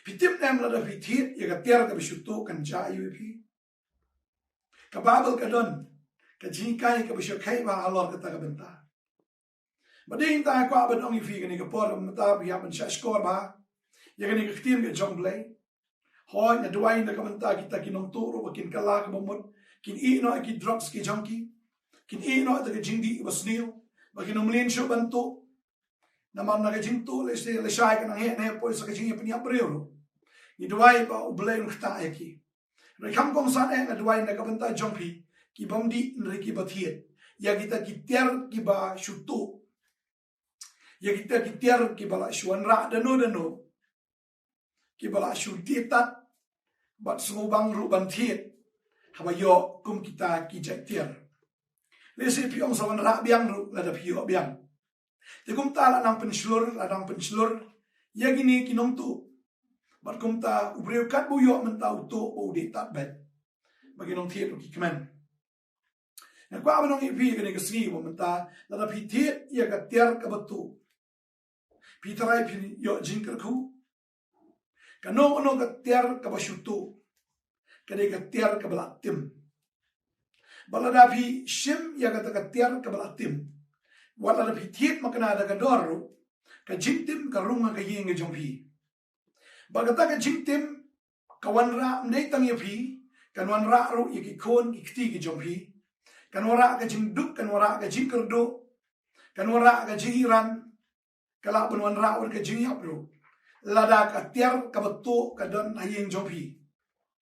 Pitip nem la da pitit ya ka tiar ka bisutu kan ja yu pi. Ka babel ka don ka jingkai ka bisukai ba alor ka ta ka benta. Bading ta kwa ban ong fi ka ni ka por mata bi ya ban sha skor ba. Ya ka ni ka tim ka jong blai. Hoi na duai na ka benta kita kinong turo ba kin kala ka bomot. Kin i no ki drugs ki junkie. Kin i no ta ka jingdi ba snil. Ba kinom lin sho bantu. Naman na ka jingtu le se le shai ka nang he ne po sa ka jing pa ni april. Ni duai ba ublai ng ta ki. Rồi khăm công sát em duai na ka benta jongpi ki bamdi nri ki bathiet. Ya kita ki tiar ki ba shutu. Ya kita ki tiar ki bala shuan ra dano. Ki bala shu tietat bat sumubang ru ban thiet. Haba yo kum kita ki jek tiar. Lesi piong sawan ra biang ru la da pio biang. Te kum ta la nang penslur ya gini kinong tu. Bat kum ta ubreu kat bu yo men ta uto o de tat bet. Bagi nong thiet ki kemen. Na kwa ba nong ipi ka ni ka sri mo men ta la da pi thiet ya ka tiar ka batu. Pi tarai pi yo jingkar ku. Kano ono ka tiar ka bashutu. Ka de ka tiar ka balatim. Balada pi shim ya ka tiar ka balatim. Wala da pi thiet makana da ka doru. Ka jingtim ka runga ka yeng jong pi. Bagata ka jingtim ka wanra mdei tang yapi. Kan wanra ru yaki kon ki kti ki jong pi. Kan wara ka jingduk kan wara ka jingkerdo. Kan wara ka jingiran. Kala pun wanra ur ka jingyap ru. Lada ka tiar ka betu ka don hayeng jong pi.